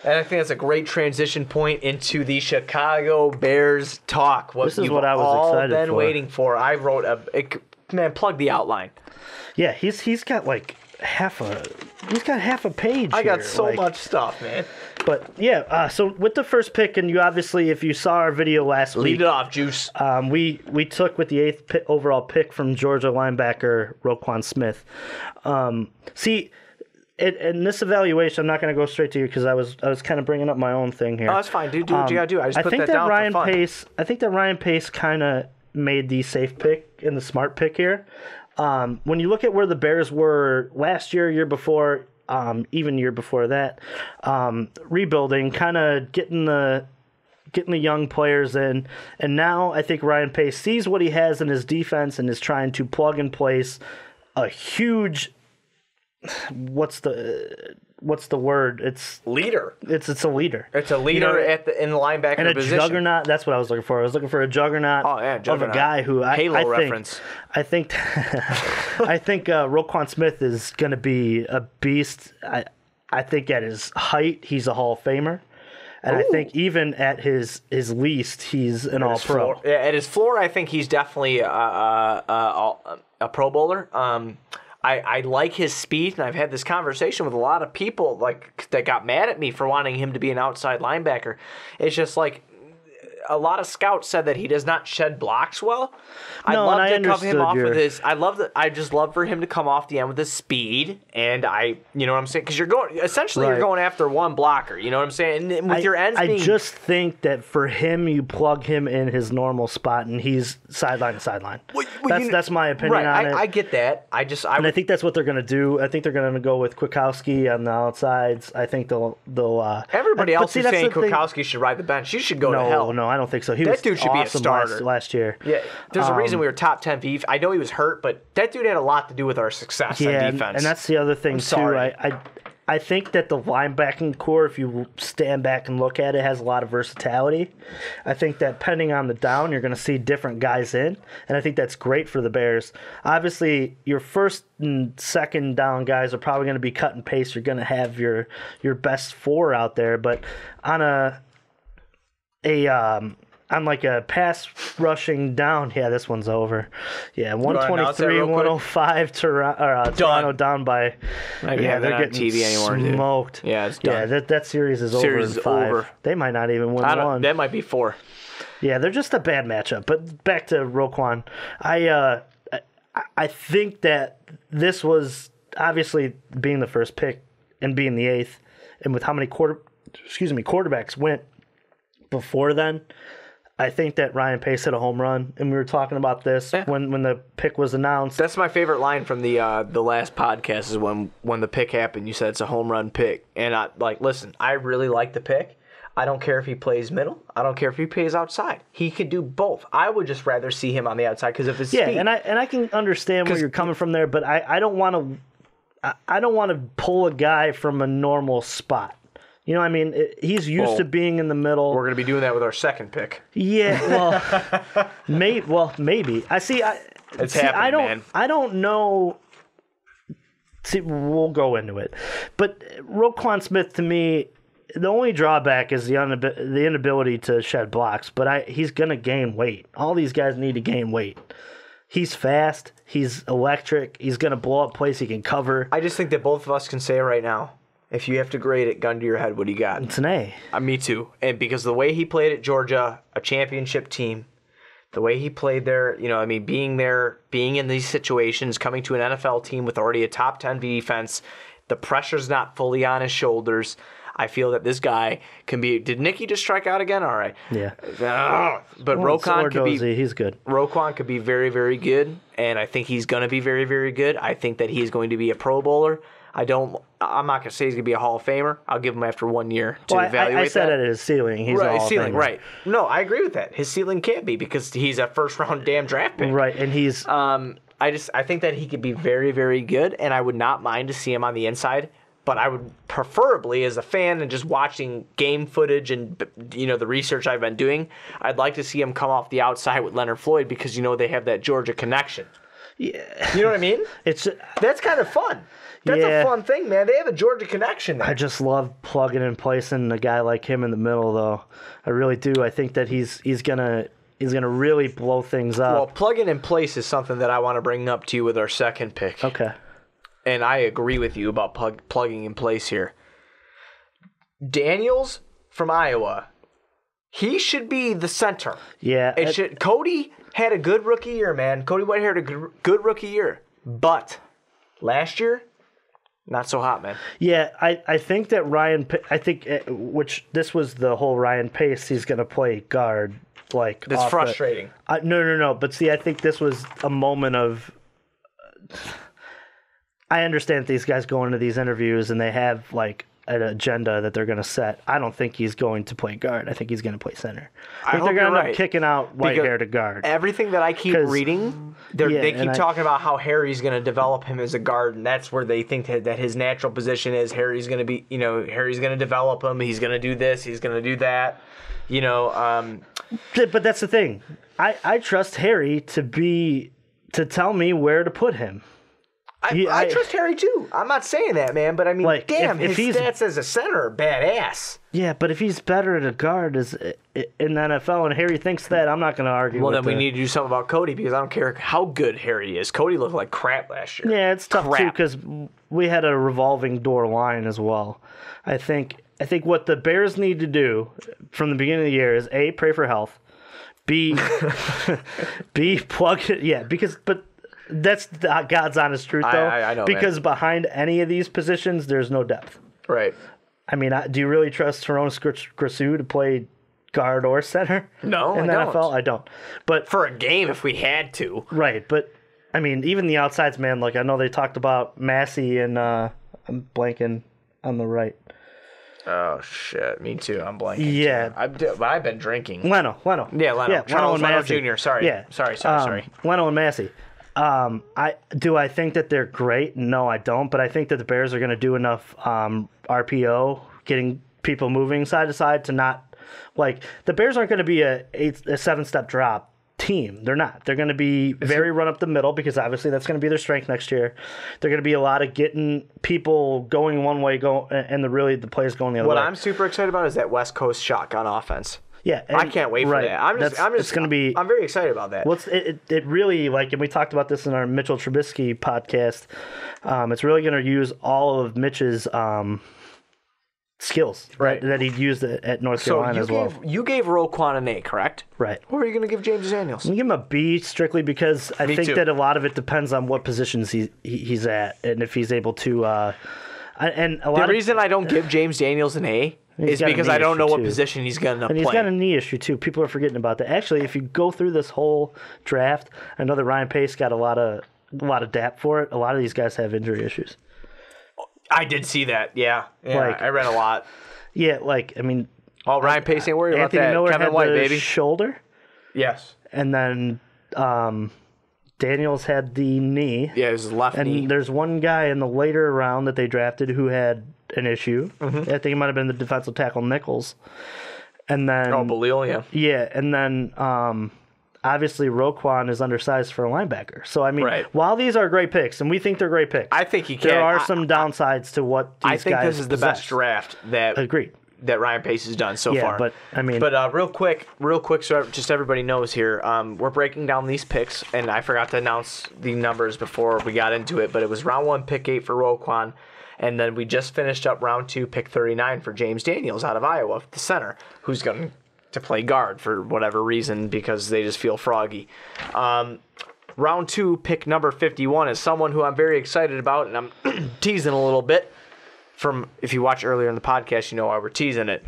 And I think that's a great transition point into the Chicago Bears talk. This is what I was excited been for. waiting for. I wrote plug the outline. Yeah, he's got like half a page. I got here. so much stuff, man. But yeah, so with the first pick, and you obviously, if you saw our video last week, lead it off, Juice. We took with the 8th overall pick from Georgia linebacker Roquan Smith. In this evaluation, I'm not going to go straight to you because I was kind of bringing up my own thing here. Oh, that's fine, dude. Do what you got to do. I just put that down Ryan for fun. I think that Ryan Pace kind of made the safe pick and the smart pick here. When you look at where the Bears were last year before, even year before that, rebuilding, kind of getting the young players in, and now I think Ryan Pace sees what he has in his defense and is trying to plug in place a huge. What's the word? It's leader. It's a leader. It's a leader in the linebacker and a position. Juggernaut. That's what I was looking for. I was looking for a juggernaut, of a guy who Halo reference. I think Roquan Smith is going to be a beast. I think at his height, he's a Hall of Famer. And I think even at his least, he's an All-Pro. At his floor, I think he's definitely a Pro Bowler. I like his speed, and I've had this conversation with a lot of people that got mad at me for wanting him to be an outside linebacker. It's just like a lot of scouts said that he does not shed blocks well. I just love for him to come off the end with his speed, and you know what I'm saying? Because you're going after one blocker. You know what I'm saying? And with your ends, I just think that for him, you plug him in his normal spot, and he's sideline to sideline. That's my opinion on it. I get that. I think that's what they're going to do. I think they're going to go with Kwiatkowski on the outsides. I think they'll. Everybody else is saying Kwiatkowski should ride the bench. He should go to hell. No, I don't think so. That dude should be a starter last year. Yeah, there's a reason we were top 10 beef. I know he was hurt, but that dude had a lot to do with our success on defense. And that's the other thing too. I think that the linebacking core, if you stand back and look at it, has a lot of versatility. I think that depending on the down, you're going to see different guys in, and I think that's great for the Bears. Obviously, your first and second down guys are probably going to be cut and paste. You're going to have your best four out there, but on on like a pass rushing down, this one's over. Yeah, 123, 105 Toronto down by. They're getting TV anymore, smoked. Dude. Yeah, it's done. Yeah, that series is over in 5. They might not even win one. That might be 4. Yeah, they're just a bad matchup. But back to Roquan, I think that this was obviously being the first pick and being the 8th, and with how many quarterbacks went before then. I think that Ryan Pace hit a home run, and we were talking about this when the pick was announced. That's my favorite line from the last podcast is when the pick happened. You said it's a home run pick, and listen, I really like the pick. I don't care if he plays middle. I don't care if he plays outside. He could do both. I would just rather see him on the outside because of his speed. Yeah, and I can understand where you're coming from there, but I don't want to pull a guy from a normal spot. You know what I mean? He's used to being in the middle. We're going to be doing that with our second pick. Yeah, maybe. It's happening, man. I don't know. See, we'll go into it. But Roquan Smith, to me, the only drawback is the inability to shed blocks. But he's going to gain weight. All these guys need to gain weight. He's fast. He's electric. He's going to blow up plays he can cover. I just think that both of us can say right now, if you have to grade it, gun to your head, what do you got? It's an A. Me too. And because the way he played at Georgia, a championship team, the way he played there, being there, being in these situations, coming to an NFL team with already a top 10 defense, the pressure's not fully on his shoulders. I feel that this guy can be. Did Nicky just strike out again? All right. Yeah. But Roquan could be. He's good. Roquan could be very, very good, and I think he's going to be very, very good. I think that he's going to be a Pro Bowler. I'm not going to say he's going to be a Hall of Famer. I'll give him after 1 year to evaluate I said that. at his ceiling, he's a Hall of Famer. Right. No, I agree with that. His ceiling can't be because he's a first-round damn draft pick. Right, and he's... I think that he could be very, very good, and I would not mind to see him on the inside, but I would preferably, as a fan and just watching game footage and the research I've been doing, I'd like to see him come off the outside with Leonard Floyd because they have that Georgia connection. Yeah. You know what I mean? That's kind of fun. That's a fun thing, man. They have a Georgia connection there. I just love plugging and placing a guy like him in the middle, though. I really do. I think that he's gonna really blow things up. Well, plugging in place is something that I want to bring up to you with our second pick. Okay. And I agree with you about plugging in place here. Daniels from Iowa, he should be the center. Yeah. Cody had a good rookie year, man. Cody Whitehair had a good rookie year. But last year, not so hot, man. Yeah, I think that which this was the whole Ryan Pace, he's going to play guard. That's frustrating. No. But see, I think this was a moment of... I understand these guys go into these interviews and they have an agenda that they're going to set. I don't think he's going to play guard. I think he's going to play center. I think they're going to end up kicking out Whitehair to guard. Everything that I keep reading, they keep talking about how Harry's going to develop him as a guard, and that's where they think that his natural position is. Harry's going to develop him. He's going to do this. He's going to do that. But that's the thing. I trust Harry to tell me where to put him. I trust Harry too. I'm not saying that, man, but I mean, his stats as a center are badass. Yeah, but if he's better at a guard in the NFL and Harry thinks that, I'm not going to argue with then we need to do something about Cody because I don't care how good Harry is. Cody looked like crap last year. Yeah, it's tough too because we had a revolving door line as well. I think what the Bears need to do from the beginning of the year is A, pray for health, B, plug it. Yeah, but that's God's honest truth, though. I know, because behind any of these positions, there's no depth. Right. I mean, do you really trust Tyrone Grasu to play guard or center? No, in the NFL? I don't. But for a game, if we had to. Right, but I mean, even the outsides, man. I know they talked about Massey and I'm blanking on the right. Oh shit, me too. I'm blanking. Yeah, I've been drinking. Leno. Yeah, Leno. Yeah, Charles Leno Jr. Sorry. Yeah, sorry. Leno and Massey. I think that they're great? No, I don't. But I think that the Bears are going to do enough RPO, getting people moving side to side to not the Bears aren't going to be a 7-step drop team. They're not. They're going to be very run up the middle because obviously that's going to be their strength next year. They're going to be a lot of getting people going one way, and the plays going the other way. What I'm super excited about is that West Coast shotgun offense. Yeah, I can't wait for that. It's going to be. I'm very excited about that. Well, it really and we talked about this in our Mitchell Trubisky podcast. It's really going to use all of Mitch's skills, right? That he used at North Carolina as well. You gave Roquan an A, correct? Right. What are you going to give James Daniels? I'm going to give him a B strictly because I think that a lot of it depends on what positions he's at and if he's able to. The reason I don't give James Daniels an A is because I don't know what position he's going to play. And he's got a knee issue, too. People are forgetting about that. Actually, if you go through this whole draft, I know that Ryan Pace got a lot of dap for it. A lot of these guys have injury issues. I did see that, yeah. I read a lot. Yeah, I mean... Ryan Pace ain't worried about that. Anthony Miller Kevin had White, the baby. shoulder. Yes. And then Daniels had the knee. Yeah, it was his left knee. And there's one guy in the later round that they drafted who had an issue. Mm-hmm. I think it might have been the defensive tackle Nichols. And then... Oh, Balil, yeah. Yeah, and then obviously Roquan is undersized for a linebacker. So, I mean, while these are great picks, and we think they're great picks, I think he can. There are some downsides to what these guys I think this is the possess. best draft that... Agreed. That Ryan Pace has done so far. But I mean, real quick, so just everybody knows here, we're breaking down these picks, and I forgot to announce the numbers before we got into it, but it was round 1, pick 8 for Roquan, and then we just finished up round 2, pick 39 for James Daniels out of Iowa, the center, who's going to play guard for whatever reason because they just feel froggy. Round 2, pick number 51 is someone who I'm very excited about, and I'm teasing a little bit. If you watch earlier in the podcast, you know why we're teasing it.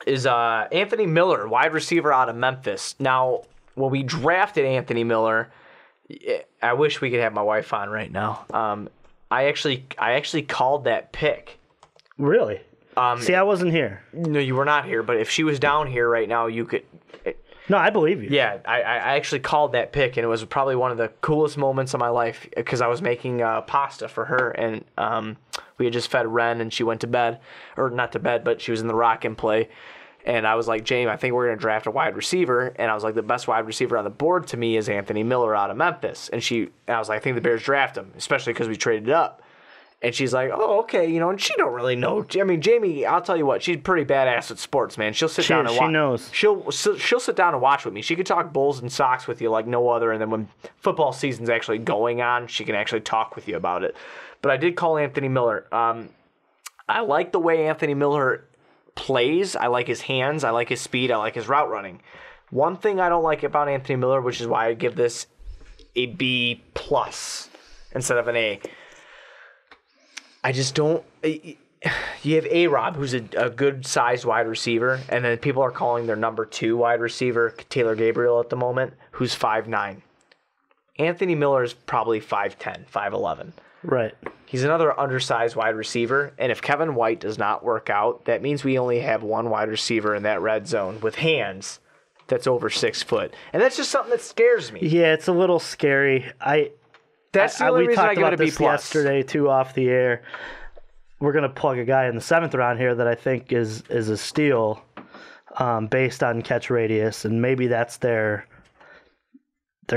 Is Anthony Miller, wide receiver out of Memphis. Now, when we drafted Anthony Miller, I wish we could have my wife on right now. I actually called that pick. Really? See, I wasn't here. No, you were not here. But if she was down here right now, you could. No, I believe you. Yeah, I actually called that pick, and it was probably one of the coolest moments of my life because I was making pasta for her, and we had just fed Ren, and she went to bed, or not to bed, but she was in the rock and play, And I was like, Jamie, I think we're going to draft a wide receiver. And I was like, the best wide receiver on the board to me is Anthony Miller out of Memphis. And I was like, I think the Bears draft him, especially because we traded up. And she's like, oh, okay, and she don't really know. I mean, Jamie, I'll tell you what, she's pretty badass at sports, man. She'll sit down and watch. She knows. She'll sit down and watch with me. She could talk Bulls and Sox with you like no other. And then when football season's actually going on, she can actually talk with you about it. But I did call Anthony Miller. I like the way Anthony Miller plays. I like his hands. I like his speed. I like his route running. One thing I don't like about Anthony Miller, which is why I give this a B+ instead of an A. I just don't. You have A-Rob, who's a good-sized wide receiver, and then people are calling their number 2 wide receiver, Taylor Gabriel, at the moment, who's 5'9". Anthony Miller is probably 5'10", 5'11". Right. He's another undersized wide receiver, and if Kevin White does not work out, that means we only have one wide receiver in that red zone with hands that's over 6 foot. And that's just something that scares me. Yeah, it's a little scary. That's the only reason I give it a B+. We talked about this yesterday, too, off the air. We're going to plug a guy in the 7th round here that I think is a steal based on catch radius, and maybe that's their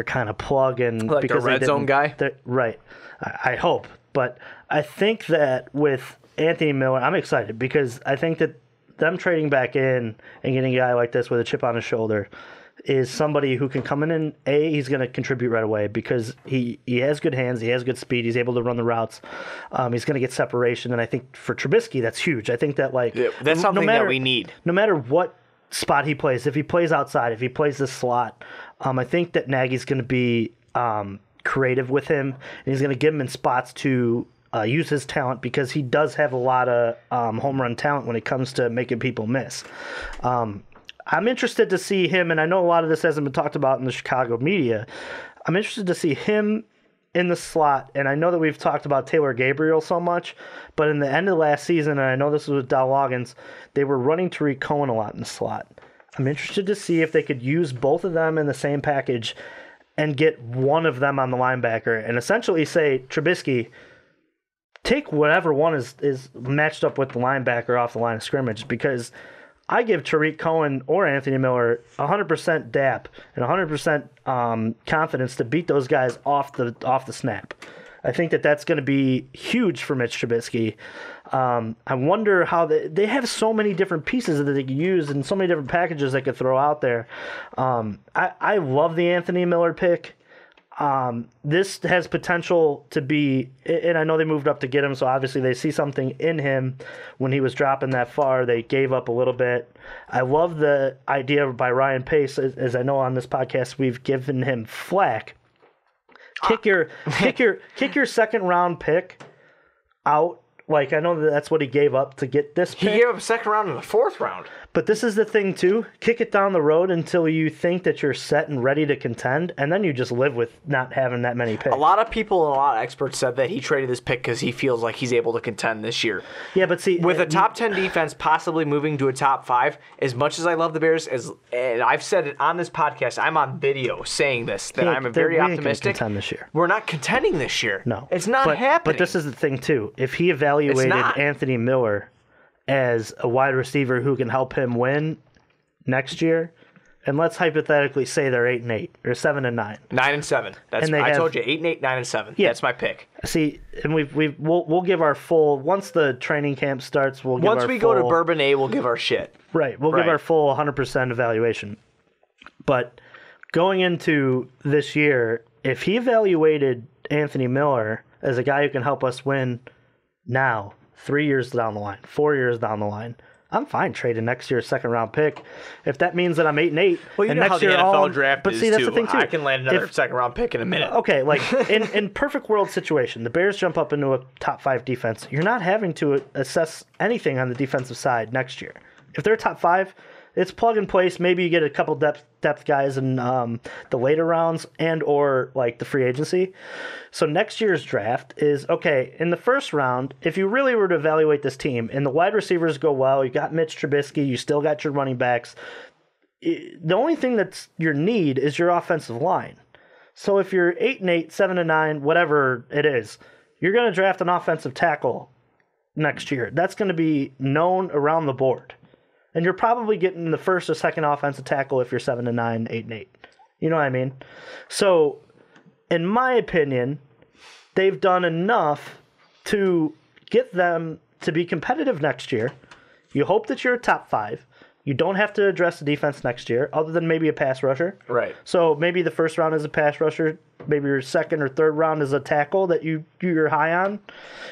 kind of plug. And like because the red zone guy? Right. I hope. But I think that with Anthony Miller, I'm excited because I think that them trading back in and getting a guy like this with a chip on his shoulder is somebody who can come in and he's going to contribute right away because he has good hands, he has good speed, he's able to run the routes, he's going to get separation, and I think for Trubisky that's huge. I think that that's something that we need. No matter what spot he plays, if he plays outside, if he plays the slot, I think that Nagy's going to be creative with him, and he's going to give him in spots to use his talent because he does have a lot of home run talent when it comes to making people miss. I'm interested to see him, and I know a lot of this hasn't been talked about in the Chicago media. I'm interested to see him in the slot, and I know that we've talked about Taylor Gabriel so much, but in the end of last season, and I know this was with Dow Loggins, they were running Tariq Cohen a lot in the slot. I'm interested to see if they could use both of them in the same package and get one of them on the linebacker and essentially say, Trubisky, take whatever one is matched up with the linebacker off the line of scrimmage, because I give Tariq Cohen or Anthony Miller 100% DAP and 100% confidence to beat those guys off the snap. I think that that's going to be huge for Mitch Trubisky. I wonder how they have so many different pieces that they could use and so many different packages they could throw out there. I love the Anthony Miller pick. This has potential to be, and I know they moved up to get him, so obviously they see something in him when he was dropping that far. They gave up a little bit. I love the idea by Ryan Pace, as I know on this podcast we've given him flack. Kick your second round pick out. Like, I know that's what he gave up to get this pick. He gave up a second round in the 4th round. But this is the thing, too. Kick it down the road until you think that you're set and ready to contend, and then you just live with not having that many picks. A lot of people and a lot of experts said that he traded this pick because he feels like he's able to contend this year. Yeah, but see... With a top 10 defense possibly moving to a top 5, as much as I love the Bears, and I've said it on this podcast, I'm on video saying this, that I'm very optimistic. Contend this year. We're not contending this year. No. It's not happening. But this is the thing, too. If he evaluated Anthony Miller as a wide receiver who can help him win next year, and let's hypothetically say they're 8-8 or 7-9, 9-7. I told you 8-8, 9-7. Yeah. That's my pick. See, and we'll give our full once the training camp starts. Once we go to Bourbon A, we'll give our shit. Right, we'll give our full 100% evaluation. But going into this year, if he evaluated Anthony Miller as a guy who can help us win now, 3 years down the line, 4 years down the line, I'm fine trading next year's second round pick. If that means that I'm 8-8, well, you and know next how the year NFL draft but is see, that's too. The thing too. I can land another second round pick in a minute. Okay, like in perfect world situation, the Bears jump up into a top 5 defense. You're not having to assess anything on the defensive side next year. If they're top 5, it's plug and place. Maybe you get a couple depth guys in the later rounds and or like the free agency. So next year's draft is, okay, in the first round, if you really were to evaluate this team and the wide receivers go well, you got Mitch Trubisky, you still got your running backs. The only thing that's your need is your offensive line. So if you're 8-8, 7-9, whatever it is, you're going to draft an offensive tackle next year. That's going to be known around the board. And you're probably getting the first or second offensive tackle if you're 7-9, 8-8. You know what I mean? So, in my opinion, they've done enough to get them to be competitive next year. You hope that you're a top 5. You don't have to address the defense next year, other than maybe a pass rusher. Right. So maybe the first round is a pass rusher. Maybe your second or third round is a tackle that you're high on.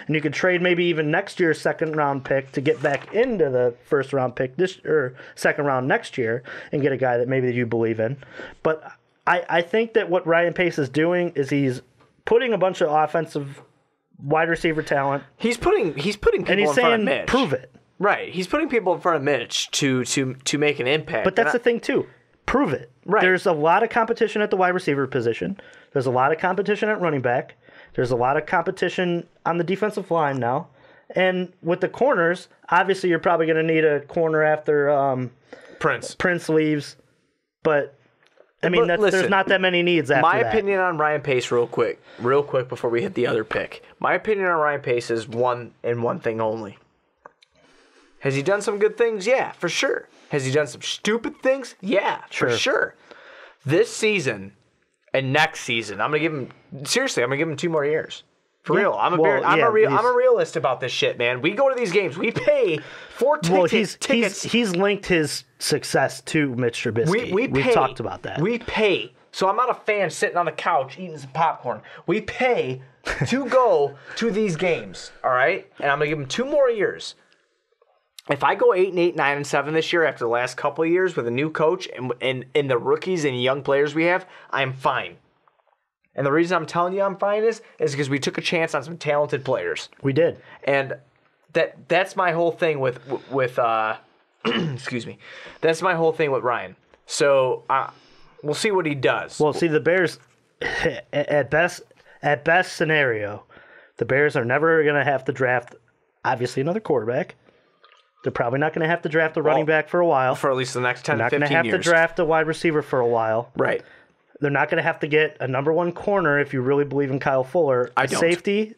And you could trade maybe even next year's second round pick to get back into the first round pick or second round next year and get a guy that maybe you believe in. But I think that what Ryan Pace is doing is he's putting a bunch of offensive wide receiver talent. He's putting people and he's in front of saying, Mitch. prove it. Right. He's putting people in front of Mitch to make an impact. But that's the thing, too. Prove it. Right. There's a lot of competition at the wide receiver position. There's a lot of competition at running back. There's a lot of competition on the defensive line now. And with the corners, obviously you're probably going to need a corner after Prince leaves. But, I mean, listen, there's not that many needs after my that. opinion on Ryan Pace, real quick before we hit the other pick. My opinion on Ryan Pace is one thing only. Has he done some good things? Yeah, for sure. Has he done some stupid things? Yeah, for sure. This season and next season, I'm gonna give him 2 more years. For real. I'm a realist about this shit, man. We go to these games. We pay for tickets. He's linked his success to Mitch Trubisky. We've talked about that. We pay. So I'm not a fan sitting on the couch eating some popcorn. We pay to go to these games, all right? And I'm gonna give him 2 more years. If I go 8-8, 9-7 this year after the last couple of years with a new coach and the rookies and young players we have, I'm fine. And the reason I'm telling you I'm fine is because we took a chance on some talented players. We did. And that's my whole thing with excuse me. That's my whole thing with Ryan. So we'll see what he does. Well, see, the Bears, at best scenario, the Bears are never going to have to draft, obviously, another quarterback. They're probably not going to have to draft a running back for a while. For at least the next 10 to 15 years. They're not going to have to draft a wide receiver for a while. Right. They're not going to have to get a number 1 corner if you really believe in Kyle Fuller. I don't. The safeties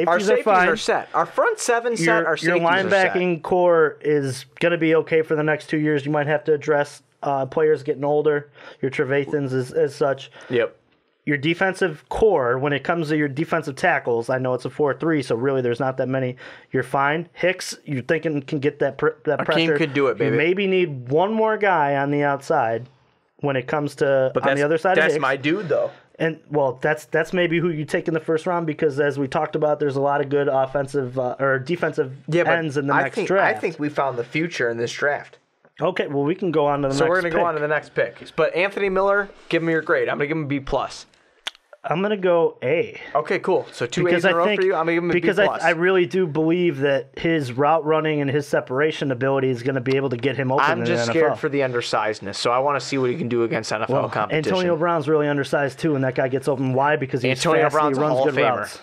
Our safeties are fine. are set. Our front 7 set. Our safeties your linebacking are set. core is going to be okay for the next 2 years. You might have to address players getting older. Your Trevathans as such. Yep. Your defensive core, when it comes to your defensive tackles, I know it's a 4-3, so really there's not that many. You're fine. Hicks, you're thinking can get that pressure. Team could do it, baby. You maybe need one more guy on the outside when it comes to on the other side of Hicks. That's my dude, though. And, well, that's maybe who you take in the first round because, as we talked about, there's a lot of good offensive or defensive ends in the next draft. I think we found the future in this draft. Okay, well, we can go on to the next pick. So we're going to go on to the next pick. But Anthony Miller, give him your grade. I'm going to give him B+. I'm going to go A. Okay, cool. So 2 A's in a row for you. I'm going to give him a B+. Because I really do believe that his route running and his separation ability is going to be able to get him open in the NFL. I'm just scared for the undersizedness, so I want to see what he can do against NFL competition. Antonio Brown's really undersized, too, and that guy gets open wide because he's Antonio fast Brown's and he runs a Hall good of Famer. routes.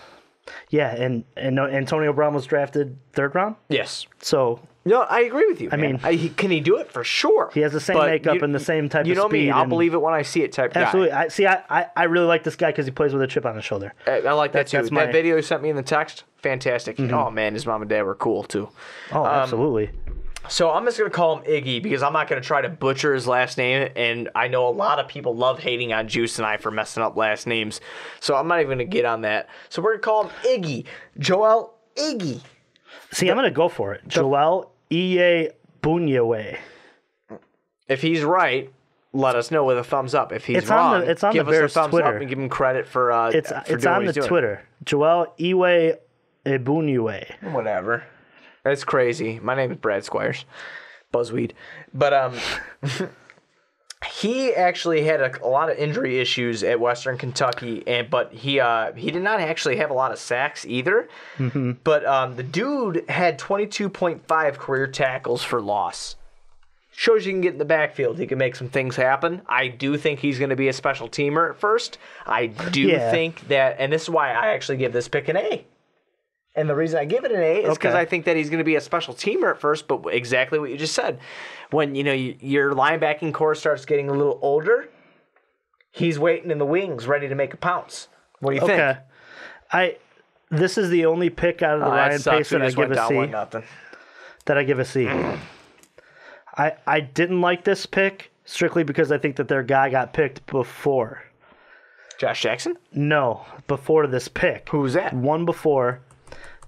Yeah, and Antonio Brown was drafted 3rd round? Yes. So... No, I agree with you. I mean, can he do it for sure? He has the same makeup and the same type of speed. You know me, I'll believe it when I see it type absolutely. guy. I really like this guy because he plays with a chip on his shoulder. I like that too. That video he sent me in the text, fantastic. Mm-hmm. Oh man, his mom and dad were cool too. Oh, absolutely. So I'm just going to call him Iggy because I'm not going to try to butcher his last name, and I know a lot of people love hating on Juice and I for messing up last names, so I'm not even going to get on that. So we're going to call him Iggy. Joel Iggy. See, I'm going to go for it. Joel Iye Bunyewe. If he's right, let us know with a thumbs up. If he's wrong, it's on give the us Bears a thumbs Twitter. up and give him credit for it's doing on what he's the doing. Twitter. Joel Iwe Ebunyewe. Whatever. It's crazy. My name is Brad Squires. Buzzweed. But he actually had a lot of injury issues at Western Kentucky, but he did not actually have a lot of sacks either. Mm-hmm. But the dude had 22.5 career tackles for loss. Shows you can get in the backfield. He can make some things happen. I do think he's going to be a special teamer at first. I do think that, and this is why I actually give this pick an A. And the reason I give it an A is because I think that he's going to be a special teamer at first, but exactly what you just said. When your linebacking core starts getting a little older, he's waiting in the wings, ready to make a pounce. What do you think? This is the only pick out of the Ryan Pace that I give a C. Nothing. That I give a C. I didn't like this pick strictly because I think that their guy got picked before. Josh Jackson? No, before this pick. Who was that? One before.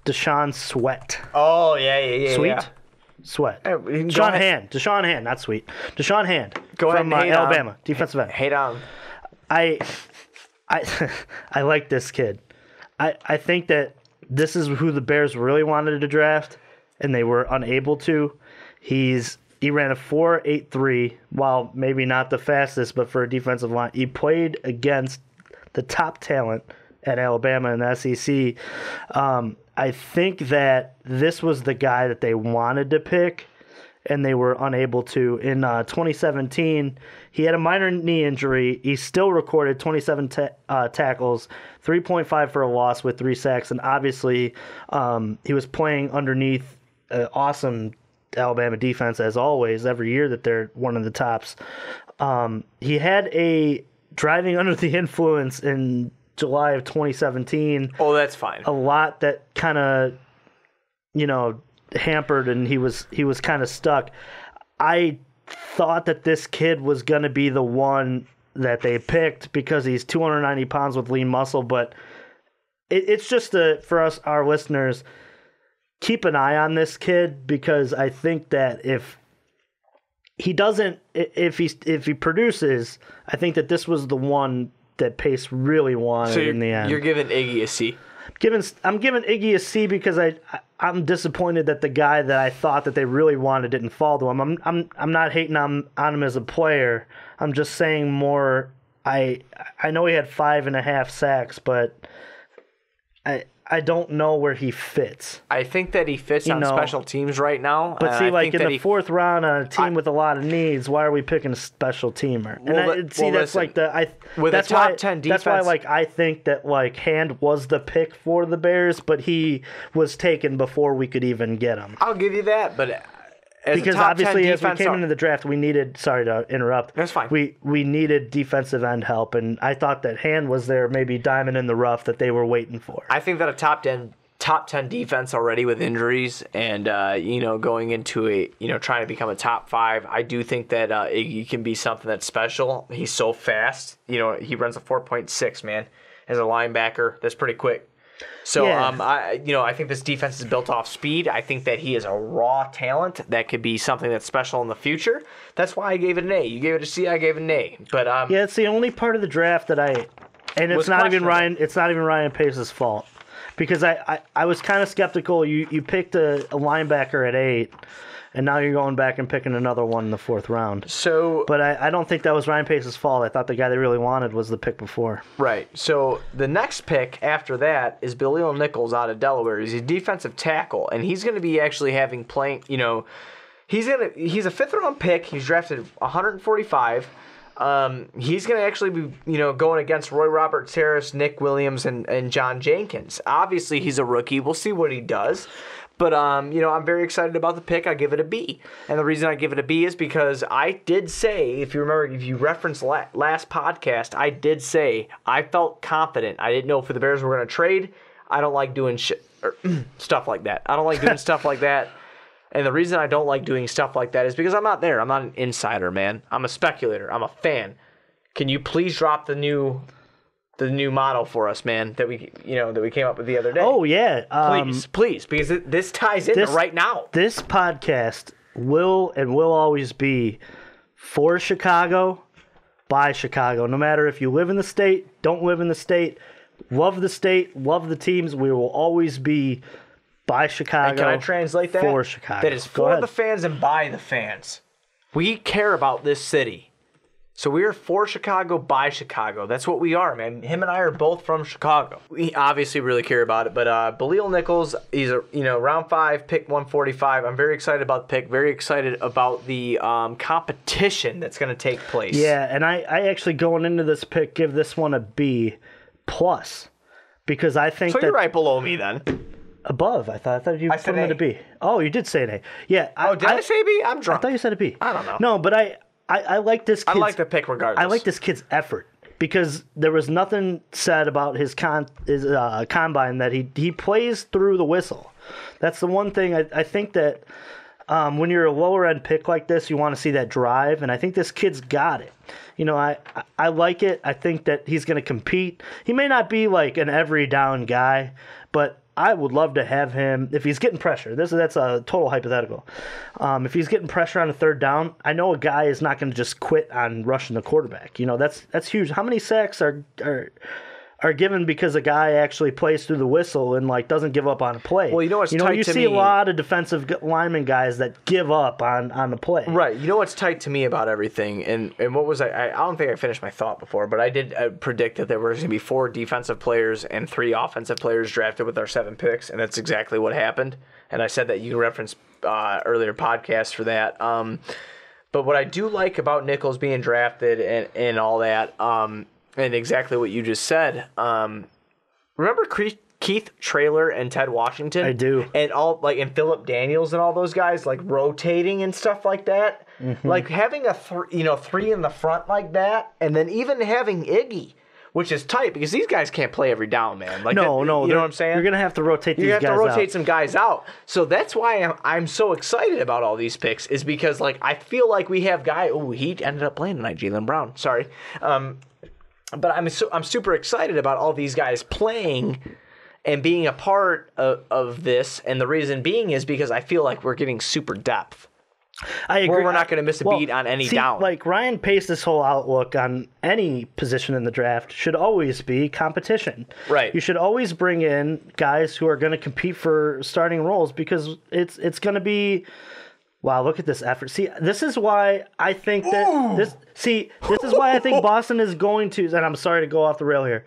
Deshaun Sweat. Oh, yeah. Sweet? Yeah. Sweat. Deshaun Hand. Deshaun Hand, not Sweet. Deshaun Hand. Go ahead from and hate Alabama, on. defensive end. Hate on. I like this kid. I think that this is who the Bears really wanted to draft, and they were unable to. He ran a 4.83, while maybe not the fastest, but for a defensive line. He played against the top talent at Alabama and the SEC. I think that this was the guy that they wanted to pick, and they were unable to. In 2017, he had a minor knee injury. He still recorded 27 tackles, 3.5 for a loss with 3 sacks, and obviously he was playing underneath an awesome Alabama defense, as always, every year that they're one of the tops. He had a driving under the influence in July of 2017. Oh, that's fine. A lot that kind of, hampered, and he was kind of stuck. I thought that this kid was going to be the one that they picked because he's 290 pounds with lean muscle, but it's just for us, our listeners, keep an eye on this kid, because I think that if he produces, I think that this was the one that Pace really wanted in the end. You're giving Iggy a C. I'm giving Iggy a C because I'm disappointed that the guy that I thought that they really wanted didn't fall to him. I'm not hating on him as a player. I'm just saying more. I know he had 5.5 sacks, but I don't know where he fits. I think that he fits on special teams right now. But see, like in the 4th round on a team with a lot of needs, why are we picking a special teamer? That's like with that's a top why, 10 defense. That's why I think that Hand was the pick for the Bears, but he was taken before we could even get him. I'll give you that, but because obviously as we came into the draft, we needed. Sorry to interrupt. That's fine. We needed defensive end help, and I thought that Hand was there, maybe diamond in the rough that they were waiting for. I think that a top 10 defense already with injuries, and going into trying to become a top 5. I do think that Iggy can be something that's special. He's so fast. He runs a 4.6, man, as a linebacker. That's pretty quick. So yeah. I think this defense is built off speed. I think that he is a raw talent that could be something that's special in the future. That's why I gave it an A. You gave it a C. I gave it an A. But yeah, it's the only part of the draft that it's not even Ryan Pace's fault, because I was kind of skeptical. You picked a linebacker at 8. And now you're going back and picking another one in the 4th round. But I don't think that was Ryan Pace's fault. I thought the guy they really wanted was the pick before. Right. So the next pick after that is Bilal Nichols out of Delaware. He's a defensive tackle, and he's going to be actually playing. He's a 5th round pick. He's drafted 145. He's going to actually be, going against Roy Roberts Harris, Nick Williams, and John Jenkins. Obviously, he's a rookie. We'll see what he does. But, I'm very excited about the pick. I give it a B. And the reason I give it a B is because I did say, if you remember, if you referenced last podcast, I did say I felt confident. I didn't know if the Bears were going to trade. I don't like doing stuff like that. I don't like doing stuff like that. And the reason I don't like doing stuff like that is because I'm not there. I'm not an insider, man. I'm a speculator. I'm a fan. Can you please drop the new model for us, man, that we came up with the other day? Oh yeah, please, because this ties in right now. This podcast will always be for Chicago, by Chicago. No matter if you live in the state, don't live in the state, love the teams. We will always be by Chicago. And can I translate that? For Chicago. That is for the fans and by the fans. We care about this city. So we are for Chicago, by Chicago. That's what we are, man. Him and I are both from Chicago. We obviously really care about it. But Bilal Nichols, he's a round 5, pick 145. I'm very excited about the pick. Very excited about the competition that's going to take place. Yeah, and I actually, going into this pick, give this one a B+, because I think so. You're right below me then. Above, I thought you put him at a B. Oh, you did say an A. Yeah. Did I say B? I'm drunk. I thought you said a B. I don't know. No, but I like this kid's, I like the pick regardless. I like this kid's effort, because there was nothing said about his combine that he plays through the whistle. That's the one thing I think that When you're a lower end pick like this, you want to see that drive, and I think this kid's got it. I like it. I think that he's going to compete. He may not be like an every down guy, but I would love to have him if he's getting pressure. That's a total hypothetical. If he's getting pressure on a third down, I know a guy is not going to just quit on rushing the quarterback. That's huge. How many sacks are given because a guy actually plays through the whistle and doesn't give up on a play? Well, what's tight you to see me, a lot of defensive lineman guys that give up on the play. Right. You know what's tight to me about everything, and what was I don't think I finished my thought before, but I did predict that there were going to be 4 defensive players and 3 offensive players drafted with our 7 picks, and that's exactly what happened. And I said that you can reference earlier podcasts for that. But what I do like about Nichols being drafted and all that, and exactly what you just said. Remember Keith Traylor and Ted Washington? I do. And and Philip Daniels and all those guys rotating and stuff like that. Mm-hmm. Having a 3 in the front like that, and then even having Iggy, which is tight because these guys can't play every down, man. No, you know what I'm saying? You're gonna have to rotate these guys out. You have to rotate some guys out. So that's why I'm so excited about all these picks, is because I feel like we have he ended up playing tonight, Jaylen Brown. Sorry. But I'm super excited about all these guys playing and being a part of this, and the reason being is because I feel like we're getting super depth. I agree. Where we're not going to miss a beat on any down. Ryan Pace's whole outlook on any position in the draft should always be competition. Right. You should always bring in guys who are going to compete for starting roles, because it's going to be. Wow, look at this effort. See, this is why I think that this is why I think Boston is going to, and I'm sorry to go off the rail here.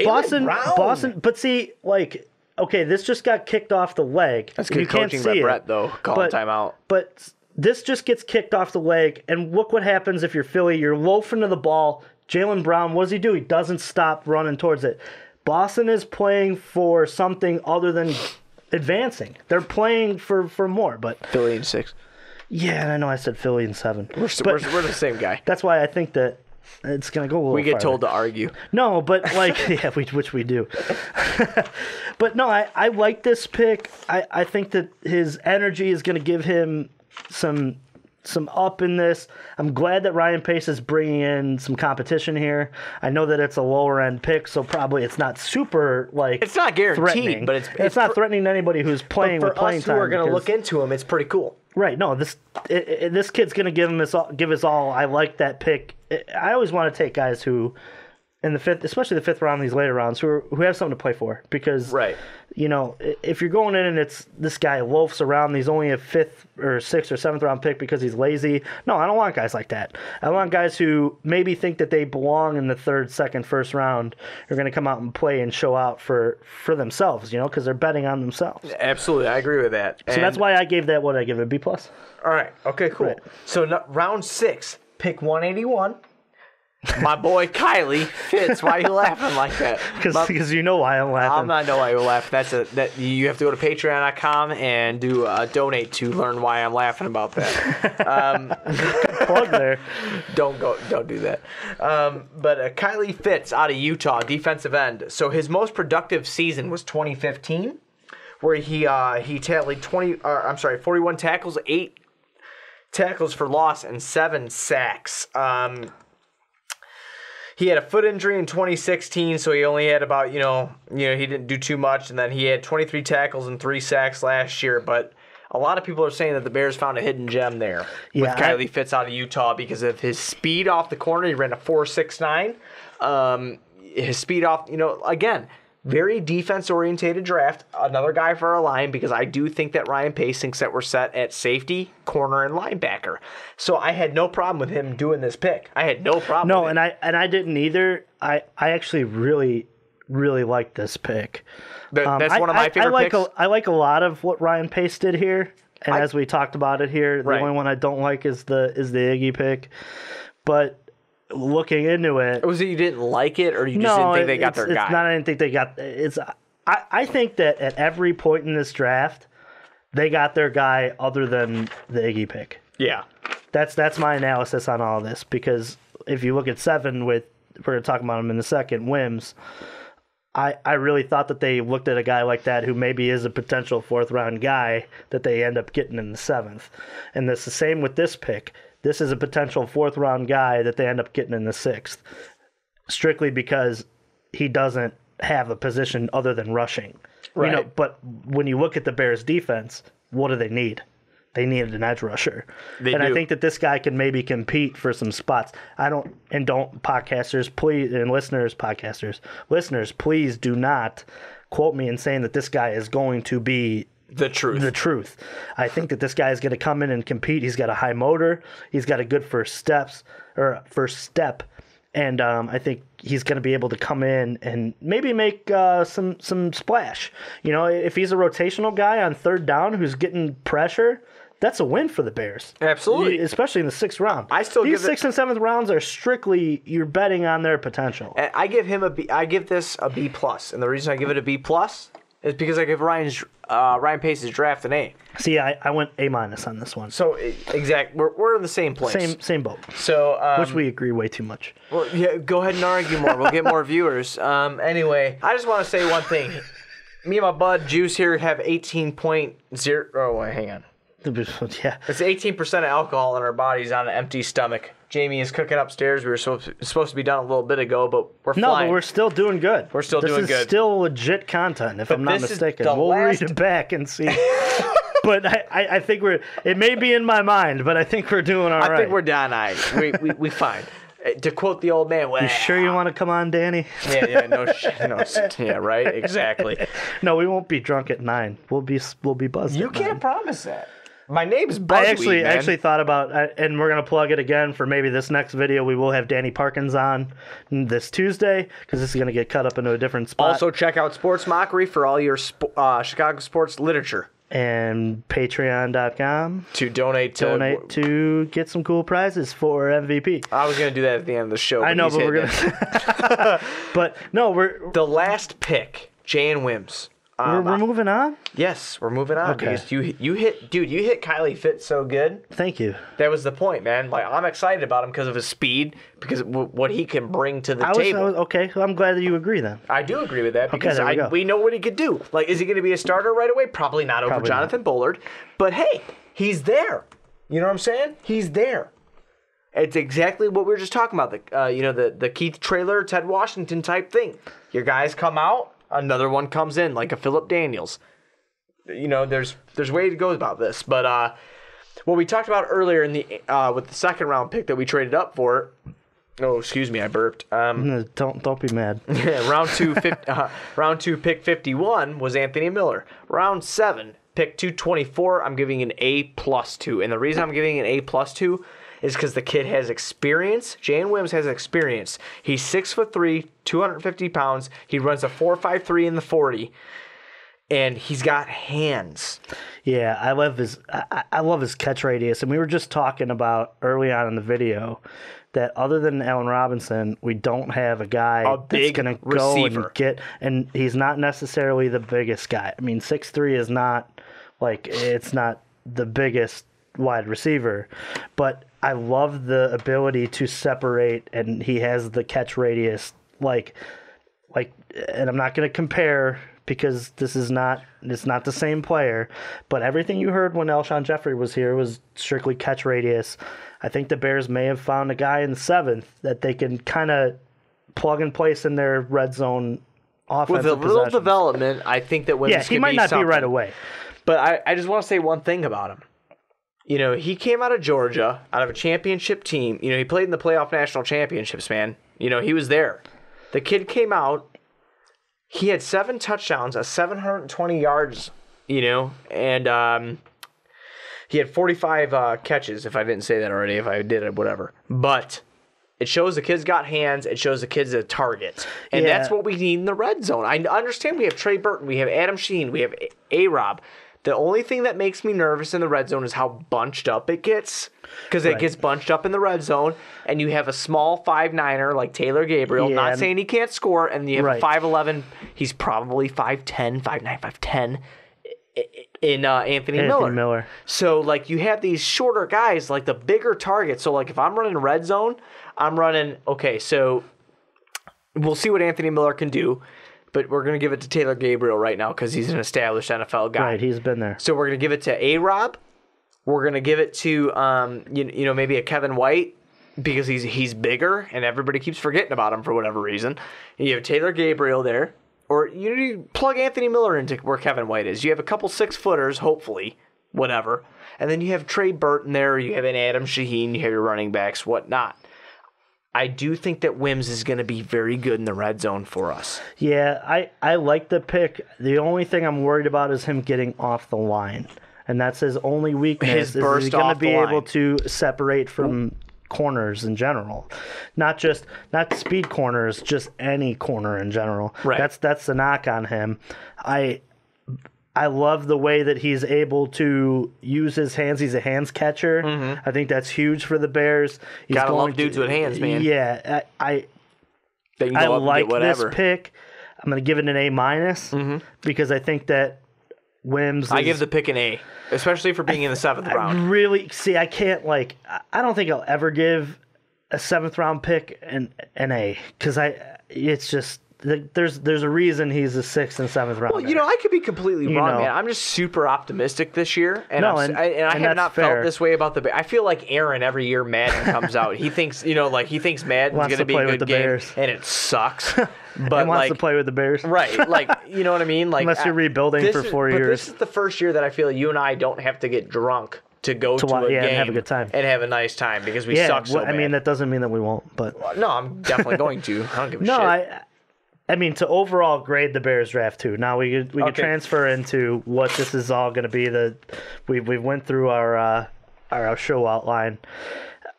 Boston, but see, okay, this just got kicked off the leg. That's good coaching by Brett, though, calling timeout. But this just gets kicked off the leg, and look what happens if you're Philly. You're loafing to the ball. Jaylen Brown, what does he do? He doesn't stop running towards it. Boston is playing for something other than advancing. They're playing for more, but Philly in 6. Yeah, and I know I said Philly in 7. We're the same guy. That's why I think that it's gonna go a little. We get farther. told to argue. No, but which we do. But no, I like this pick. I think that his energy is gonna give him some up in this. I'm glad that Ryan Pace is bringing in some competition here. I know that it's a lower end pick, so probably it's not super it's not guaranteed, but it's not threatening to anybody who's playing with playing time. For us who are going to look into him, it's pretty cool. Right. No, this kid's going to give his all. I like that pick. I always want to take guys who in the 5th, especially the 5th round, these later rounds, who have something to play for, because right. If you're going in and it's this guy loafs around, he's only a 5th or 6th or 7th round pick because he's lazy. No, I don't want guys like that. I want guys who maybe think that they belong in the 3rd, 2nd, 1st round, are going to come out and play and show out for themselves, because they're betting on themselves. Absolutely, I agree with that. So that's why I gave that what I give it, a B+. All right. Okay. Cool. Right. So round 6, pick 181. My boy Kylie Fitz. Why are you laughing like that? Because you know why I'm laughing. I'm not know why you're laughing. That you have to go to Patreon.com and do donate to learn why I'm laughing about that. Plug there. Don't do that. But Kylie Fitz out of Utah, defensive end. So his most productive season was 2015, where he tallied 41 tackles, 8 tackles for loss, and 7 sacks. He had a foot injury in 2016, so he only had about, he didn't do too much. And then he had 23 tackles and 3 sacks last year. But a lot of people are saying that the Bears found a hidden gem there with Kylie Fitz out of Utah because of his speed off the corner. He ran a 4.69. His speed off, again, very defense-orientated draft. Another guy for our line, because I do think that Ryan Pace thinks that we're set at safety, corner, and linebacker. So I had no problem with him doing this pick. I had no problem. No, with it. and I didn't either. I actually really, really like this pick. That's one of my favorite picks. I like a lot of what Ryan Pace did here, and as we talked about it here, the only one I don't like is the Iggy pick. But looking into it, was it you didn't like it, or you just didn't think they got their guy? It's not. I didn't think they got. I think that at every point in this draft, they got their guy other than the Iggy pick. Yeah, that's my analysis on all of this, because if you look at 7 we're talking about him in the second, Wims. I really thought that they looked at a guy like that who maybe is a potential 4th-round guy that they end up getting in the 7th. And it's the same with this pick. This is a potential 4th-round guy that they end up getting in the 6th, strictly because he doesn't have a position other than rushing. Right. But when you look at the Bears' defense, what do they need? They needed an edge rusher. I think that this guy can maybe compete for some spots. Podcasters, please, and listeners, please do not quote me in saying that this guy is going to be the truth. I think that this guy is going to come in and compete. He's got a high motor. He's got a good first step. And I think he's going to be able to come in and maybe make some splash. If he's a rotational guy on 3rd down who's getting pressure, that's a win for the Bears. Absolutely. Especially in the 6th round. These 6th and 7th rounds are strictly, you're betting on their potential. And I give this a B+. And the reason I give it a B+ is because I give Ryan Pace's draft an A. See, I went A- on this one. So, we're in the same place. Same boat. So, which we agree way too much. Well, yeah, go ahead and argue more. We'll get more viewers. Anyway, I just want to say one thing. Me and my bud Juice here have 18.0. Oh, wait, hang on. Yeah. It's 18% of alcohol in our bodies on an empty stomach. Jamie is cooking upstairs. We were supposed to be done a little bit ago, but we're flying. No, but we're still doing good. We're still doing good. This is still legit content, if I'm not mistaken. We'll read it back and see. But I think it may be in my mind, but I think we're doing all right. I think we're down. We fine. To quote the old man, you sure you want to come on, Danny? Yeah, right, exactly. No, we won't be drunk at 9. We'll be buzzed. You can't promise that. My name's Buzzweed, I actually thought about, and we're going to plug it again for maybe this next video. We will have Danny Parkins on this Tuesday because this is going to get cut up into a different spot. Also, check out Sports Mockery for all your Chicago sports literature. And Patreon.com to donate to get some cool prizes for MVP. I was going to do that at the end of the show. I know, but we're going to. But no, we're the last pick, Jan Wims. We're moving on? Yes, we're moving on. Okay. Because you hit Kylie Fitts so good. Thank you. That was the point, man. Like, I'm excited about him because of his speed, because of what he can bring to the table. Okay, well, I'm glad that you agree then. I do agree with that because okay, we know what he could do. Like, is he going to be a starter right away? Probably not over Jonathan Bullard. But hey, he's there. You know what I'm saying? He's there. It's exactly what we were just talking about. The Keith Traylor, Ted Washington type thing. Your guys come out. Another one comes in, like a Phillip Daniels. There's ways to go about this. But what we talked about earlier in the with the 2nd round pick that we traded up for. Oh, excuse me, I burped. Don't be mad. round 2, pick 51 was Anthony Miller. Round 7, pick 224. I'm giving an A+2, and the reason I'm giving an A+2 is because the kid has experience. Jan Wims has experience. He's 6'3", 250 pounds. He runs a 4.53 in the 40, and he's got hands. Yeah, I love his catch radius, and we were just talking about early on in the video that other than Allen Robinson, we don't have a guy that's going to go and get, and he's not necessarily the biggest guy. I mean, 6'3" is not it's not the biggest wide receiver, but I love the ability to separate, and he has the catch radius and I'm not going to compare because it's not the same player, but everything you heard when Alshon Jeffrey was here was strictly catch radius. I think the Bears may have found a guy in the 7th that they can kind of plug and place in their red zone offensive with a little development. I think that he might not be right away, but I just want to say one thing about him. He came out of Georgia, out of a championship team. He played in the playoff national championships, man. He was there. The kid came out. He had 7 touchdowns, 720 yards, and he had 45 catches, if I didn't say that already. If I did, whatever. But it shows the kid's got hands. It shows the kid's a target. And that's what we need in the red zone. I understand we have Trey Burton. We have Adam Sheen. We have A-Rob. The only thing that makes me nervous in the red zone is how bunched up it gets. Because it gets bunched up in the red zone, and you have a small 5'9" like Taylor Gabriel. Yeah, not saying he can't score, and you have a 5'11". He's probably 5'10", 5'9", 5'10", in Anthony Miller. So, you have these shorter guys, the bigger targets. So, if I'm running red zone, I'm running, okay, so we'll see what Anthony Miller can do. but we're going to give it to Taylor Gabriel right now because he's an established NFL guy. Right, he's been there. So we're going to give it to A-Rob. We're going to give it to maybe a Kevin White because he's bigger and everybody keeps forgetting about him for whatever reason. And you have Taylor Gabriel there. Or you plug Anthony Miller into where Kevin White is. You have a couple 6-footers, hopefully, whatever. And then you have Trey Burton there. You have an Adam Shaheen. You have your running backs, whatnot. I do think that Wims is going to be very good in the red zone for us. Yeah, I like the pick. The only thing I'm worried about is him getting off the line. And that's his only weakness. His burst is he's going off to be the line. able to separate from corners in general, not speed corners, just any corner in general. Right. That's the knock on him. I love the way that he's able to use his hands. He's a hands catcher. I think that's huge for the Bears. Gotta love dudes with hands, man. Yeah, I like this pick. I'm going to give it an A- because I think that Wims. I give the pick an A, especially for being in the 7th round. I can't I don't think I'll ever give a 7th round pick an A because it's just there's a reason he's a 6th and 7th round. Well, I could be completely wrong, man. I'm just super optimistic this year, and I have not felt this way about the. I feel like Aaron every year Madden comes out. He thinks he thinks Madden's going to be a good game, and it sucks. But he wants to play with the Bears. Right. You know what I mean? Unless you're rebuilding for 4 years. But this is the first year that I feel you and I don't have to get drunk to go to a game and have a good time. And have a nice time because we suck so bad. I mean, that doesn't mean that we won't. But no, I'm definitely going to. I don't give a shit. I mean, to overall grade the Bears draft too. Now we could transfer into what this is all going to be. We went through our show outline.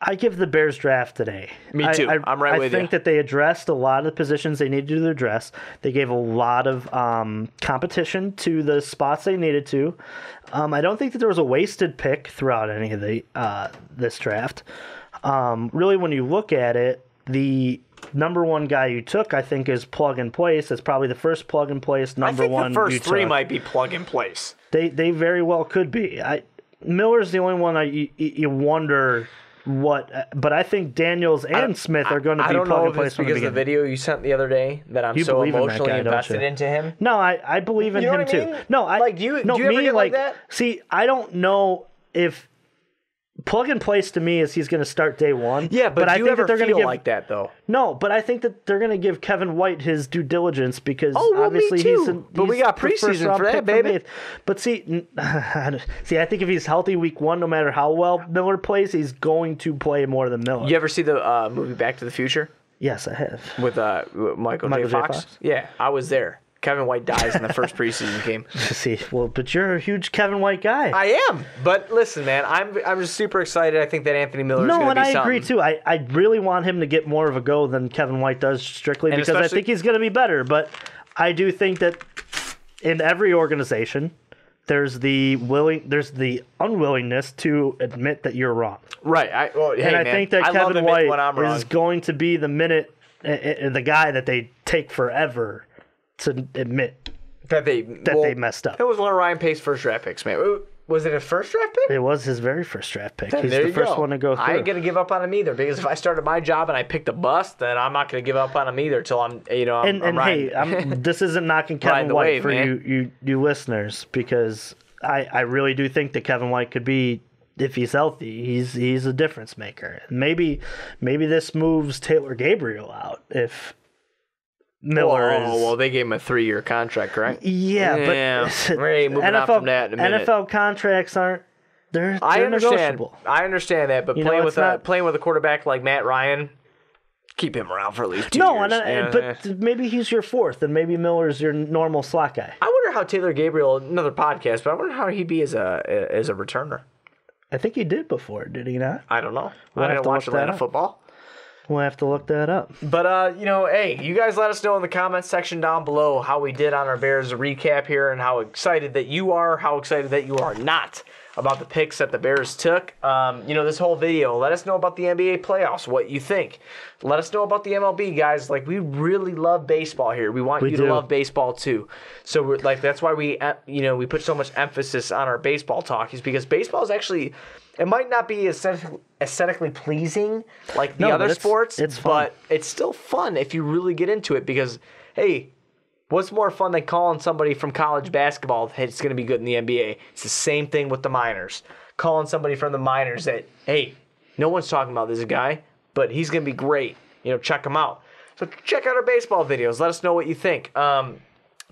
I give the Bears draft today. Me too. I'm right with you. I think that they addressed a lot of the positions they needed to address. They gave a lot of competition to the spots they needed to. I don't think that there was a wasted pick throughout any of this draft. Really, when you look at it, the number one guy you took, I think, is plug and place. It's probably the first plug and place number one. I think the first 3 might be plug and place. They very well could be. Miller's the only one you wonder what, but I think Daniels and Smith are going to be plug and place. I don't know if it's because of the video you sent the other day that I'm so emotionally invested into him. No, I believe in him too. No, do you ever get like that? See, I don't know if plug and place to me is he's going to start day one. Yeah, but I do you think ever that they're feel give, like that though? No, but I think that they're going to give Kevin White his due diligence because me obviously too. But we got preseason for that, baby. But see, I think if he's healthy week 1, no matter how well Miller plays, he's going to play more than Miller. You ever see the movie Back to the Future? Yes, I have. With Michael J. Fox? Yeah, I was there. Kevin White dies in the first preseason game. See, well, but you're a huge Kevin White guy. I am, but listen, man, I'm just super excited. I think that Anthony Miller is going to be something. No, and I agree too. I really want him to get more of a go than Kevin White does, strictly because I think he's going to be better. But I do think that in every organization, there's the unwillingness to admit that you're wrong. Right. I think that Kevin White is going to be the guy that they take forever to admit that they messed up. It was one of Ryan Pace's first draft picks, man. Was it a first draft pick? It was his very first draft pick. Then He's the first one to go through. I ain't gonna give up on him either because if I started my job and I picked a bust, then I'm not gonna give up on him either till I'm this isn't knocking Kevin White for you listeners because I really do think that Kevin White could be, if he's healthy, he's a difference maker. Maybe this moves Taylor Gabriel out if Miller is. Well, they gave him a 3-year contract, right? Yeah, but we're moving on from that in a minute. NFL contracts aren't. They're understand. negotiable. I understand that, but playing with a quarterback like Matt Ryan, keep him around for at least 2 years. But maybe he's your 4th, and maybe Miller's your normal slot guy. I wonder how Taylor Gabriel, another podcast, but I wonder how he'd be as a returner. I think he did before, did he not? I don't know. I didn't watch Atlanta football. We'll have to look that up. But, hey, you guys let us know in the comments section down below how we did on our Bears recap here and how excited that you are, how excited that you are not about the picks that the Bears took. This whole video, let us know about the NBA playoffs, what you think. Let us know about the MLB, guys. We really love baseball here. We want you to love baseball, too. So, that's why we put so much emphasis on our baseball talk is because baseball is actually... It might not be aesthetically pleasing like the other sports, but it's still fun if you really get into it because, hey, What's more fun than calling somebody from college basketball that's going to be good in the NBA? It's the same thing with the minors. Calling somebody from the minors that, hey, no one's talking about this guy, but he's going to be great. Check him out. So check out our baseball videos. Let us know what you think.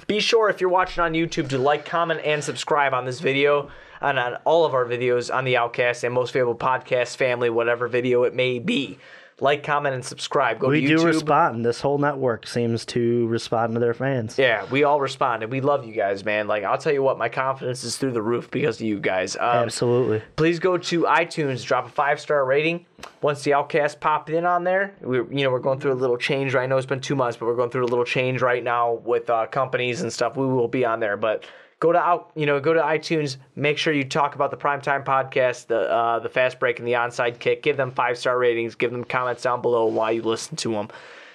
Be sure, if you're watching on YouTube, to like, comment, and subscribe on this video and on all of our videos on the Outcast and Most Valuable Podcast family, whatever video it may be. Like, comment, and subscribe. Go to YouTube. We do respond. This whole network seems to respond to their fans. Yeah, we all respond, and we love you guys, man. Like, I'll tell you what, my confidence is through the roof because of you guys. Absolutely. Please go to iTunes, drop a 5-star rating. Once the Outcast popped in on there, we're going through a little change. I know it's been 2 months, but we're going through a little change right now with companies and stuff. We will be on there, but go to iTunes. Make sure you talk about the Primetime Podcast, the Fast Break, and the Onside Kick. Give them 5-star ratings. Give them comments down below why you listen to them.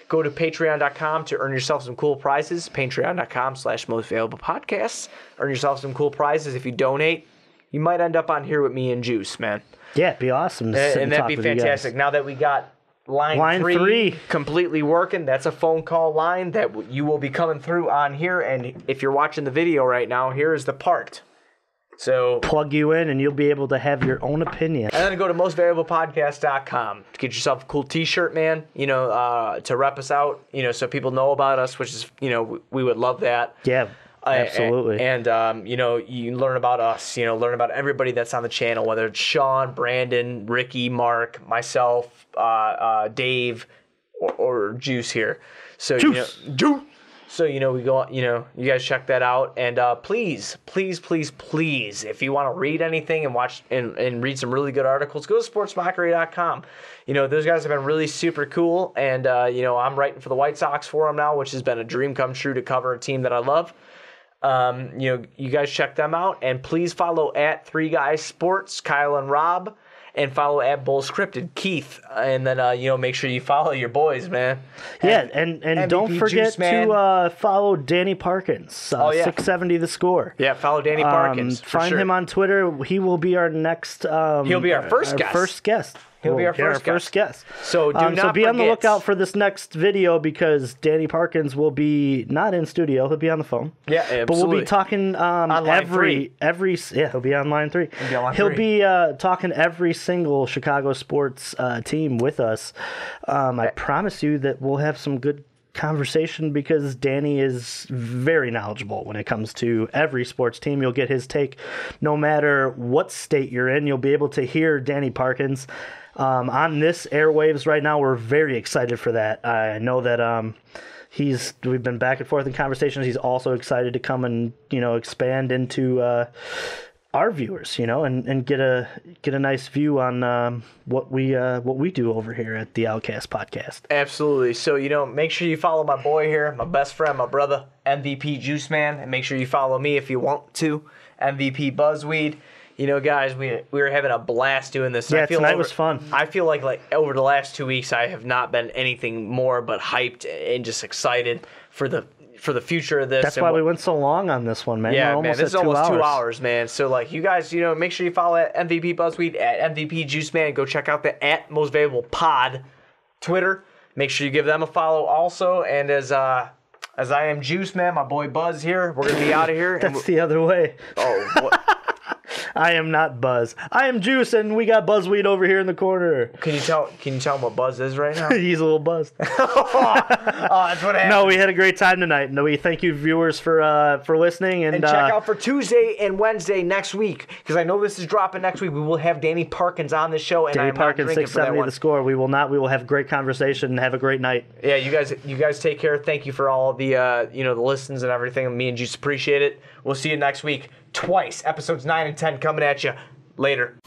Go to patreon.com to earn yourself some cool prizes. Patreon.com/mostvaluablepodcasts. Earn yourself some cool prizes. If you donate, you might end up on here with me and Juice, man. Yeah, it'd be awesome. And that'd be fantastic. Now that we got Line 3 completely working. That's a phone call line that you will be coming through on here. And if you're watching the video right now, here is the part. So plug you in and you'll be able to have your own opinion. And then go to mostvaluablepodcast.com to get yourself a cool t-shirt, man, to rep us out, so people know about us, which is, we would love that. Yeah. Absolutely. And you can learn about us, learn about everybody that's on the channel, whether it's Sean, Brandon, Ricky, Mark, myself, Dave, or Juice here. So, Juice. So, we go, you guys check that out. And please, if you want to read anything and watch and read some really good articles, go to sportsmockery.com. Those guys have been really super cool. And, I'm writing for the White Sox for them now, which has been a dream come true to cover a team that I love. You guys check them out, and please follow at 3 Guys Sports, Kyle and Rob, and follow at Bull Scripted, Keith, and then make sure you follow your boys, man. Yeah, and don't forget to follow Danny Parkins, 670 The Score. Yeah, follow Danny Parkins. Find him on Twitter. He will be our next. He'll be our first guest. He'll be our first guest. So be on the lookout for this next video because Danny Parkins will be not in studio. He'll be on the phone. Yeah, absolutely. But we'll be talking he'll be on line 3. He'll be talking every single Chicago sports team with us. I promise you that we'll have some good conversation because Danny is very knowledgeable when it comes to every sports team. You'll get his take no matter what state you're in. You'll be able to hear Danny Parkins on this airwaves right now. We're very excited for that. I know that we've been back and forth in conversations. He's also excited to come and expand into our viewers, and get a nice view on what we do over here at the Outcast Podcast. Absolutely. So make sure you follow my boy here, my best friend, my brother, MVP Juice Man, and make sure you follow me if you want to, MVP Buzzweed. Guys, we were having a blast doing this. Yeah, tonight was fun. I feel like over the last 2 weeks, I have not been anything more but hyped and just excited for the future of this. That's why we went so long on this one, man. Yeah, man, this is almost 2 hours, man. So, you guys, make sure you follow at MVP Buzzweed, at MVP Juice Man. Go check out the at Most Valuable Pod Twitter. Make sure you give them a follow also. And as I am Juice Man, my boy Buzz here, we're going to be out of here. That's the other way. Oh, what? I am not Buzz. I am Juice, and we got Buzzweed over here in the corner. Can you tell him what Buzz is right now? He's a little buzzed. Oh, that's what happened. No, we had a great time tonight. No, we thank you, viewers, for listening. And check out for Tuesday and Wednesday next week, because I know this is dropping next week. We will have Danny Parkins on the show. And Danny Parkins, 670 The Score. We will not. We will have great conversation and have a great night. Yeah, you guys take care. Thank you for all the the listens and everything. Me and Juice appreciate it. We'll see you next week. Twice. Episodes 9 and 10 coming at you. Later.